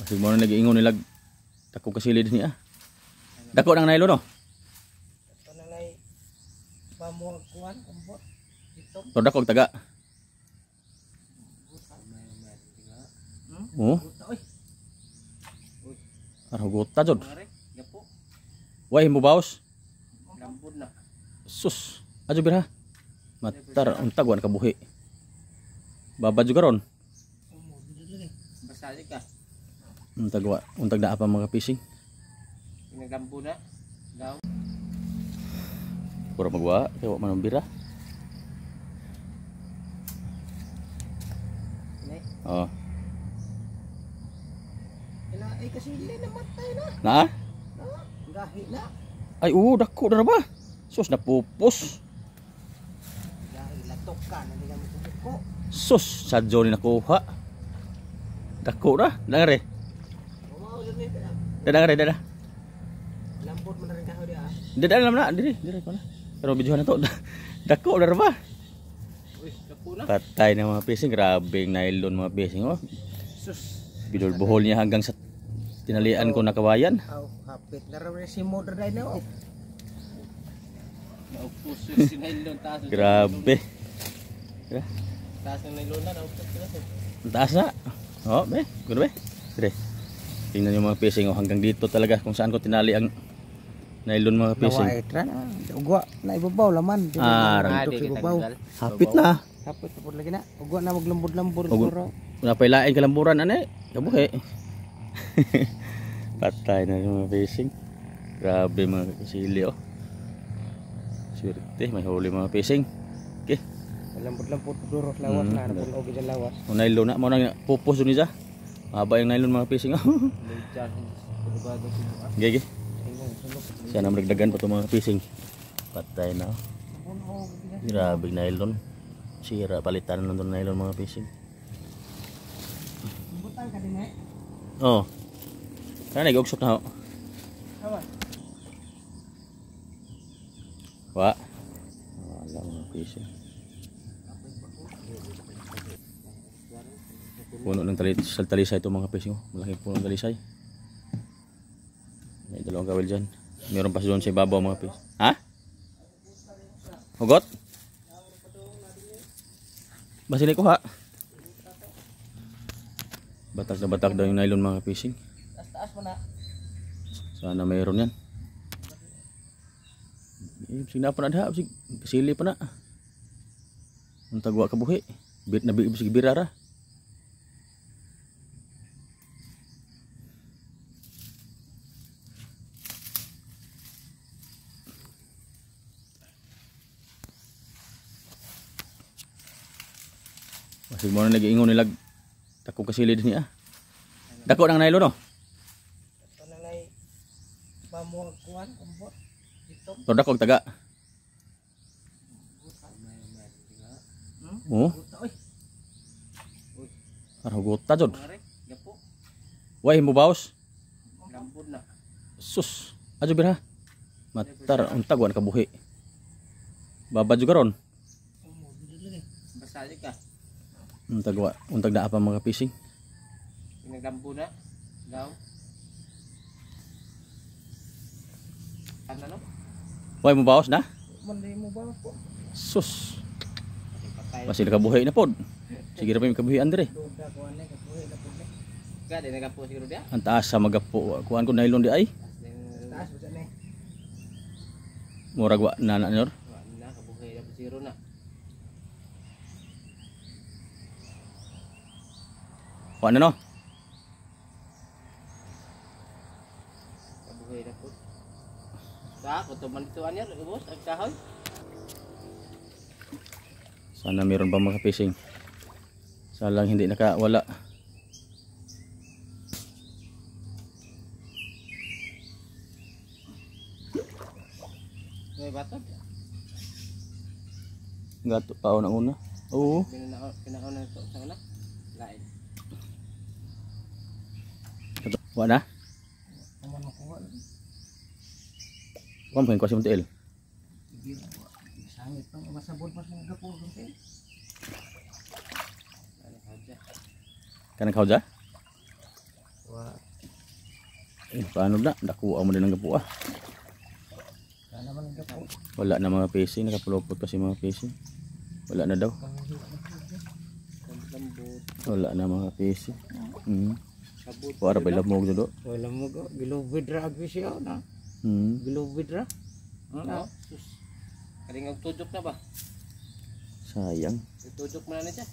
Kasi mo na nag-iingon nilag dako kasilid niya. Dako nang nylon no. Ito na lay pamuag kuan kumbot. Ito. Pero dako taga. Oh. Arugota jud. Why mo baos? Lambod na. Sus, ajo birha. Matar untag wan kabuhi. Baba juga ron. Basali ka. Untag na apa mga fishing. Pinagambo na. Daw. Pura magwa, kay wa man bira. Ini. Oh. Ila ay kasi hindi namatay na. Na? Gahi na. Ay dako na ba? Sus napupos. Gahi latok ka na nila mo ko. Sus, sadyo ni nakuha. Dako na, dangare. Mao jud ni. Dangare dada. Lambot man rin kaho dia. Dada naman na, diri ko na. Pero videohan na to. Dako na ba? Uy, dako na. Patay na mga fishing, grabeng nylon mga fishing oh. Sus. Bidol-buhol niya hanggang sa tinalian ko na kawayan. Aw, hapit na raw si motor dai na. Naupos si nylon taas. Grabe. Taas ng nylon na naupos na. Ang taas na. Oh, be. Good be. Dire. Tingnan niyo mga fishing oh, hanggang dito talaga kung saan ko tinali ang nylon mga fishing. Ugwa na ibabaw laman. Ibabaw. Hapit na. Hapit pud lagi na. Ugwa na maglambod-lambod siguro. Napailain kalamburan ane. Kabuhi. Patay na yung mga fishing. Grabe mga kasili oh. Swerte, may huli mga fishing. Okay. Lambod-lambod durot lawas na puno og diyan lawas. Ang nylon na mo nang pupos dun isa. Mahaba yung nylon mga fishing. Gigi. Sana magdagdagan pa 'tong mga fishing. Patay na. Grabe nylon. Sira palitan lang 'tong nylon mga fishing. Butang ka din eh. Oh. Kana nag-ugsok na ho. Awa. Wa. Wala mga fishing. Puno ng talisay ito mga fishing. Malaking puno ng talisay. May dalawang kawil dyan. Meron pa doon sa ibabaw mga fish. Ha? Hugot? Basilay ko ha. Batak na batak daw yung nylon mga fishing. Taas mo na. Sana mayroon yan. Sige pa na daha. Kasili pa na. Ang tagwa kabuhi. Nabi sige birara. Kasi mo na nag-iingon nilag dako kasilid niya. Dako nang nylon no. Ito na lay pamuag kuan kumbot. Ito. Pero dako taga. Oh. Arugota jud. Why mo baos? Lambod na. Sus, ajo birha. Matar untag wan kabuhi. Baba juga ron. Basali ka. Untag na apa mga fishing. Pinagambo na. Daw. Ano no? Why mo baos na? Manday mo ba po? Sus. Masih kabuhi na pod. Sige ra pa yung kabuhian dire. Duda ko ane kabuhi na pod. Gade nagapo siguro dia. Ang taas sa magapo. Kuan ko nylon di ay. Taas ba ni? Murag wa na nyor. Wa na kabuhi na zero na. Wa na no. Kabuhi na pod. Sa ko to man to anyar ubos ang kahoy. Sana meron pa mga fishing. Salang hindi nakawala. May bato. Gato pa una una. Oo. Pinauna to sa una. Lain. Wa na. Aman mo kuha. Kuan pa ko si Montiel. Sangit pang masabot pa sa gapo kunti. Kanang kauja? Wa Paano na? Nakuha mo din ang gapo ah. Sana man ang gapo. Wala na mga fishing. Nakapulupot kasi mga fishing. Wala na daw. Lambot. Wala na mga fishing. Sabot. Para ba lamog na do? Wala mo go. Gilubid ra ag siya na. Gilubid ra. Ano? Sus. Kaling og tudok na ba? Sayang. Tudok man na siya.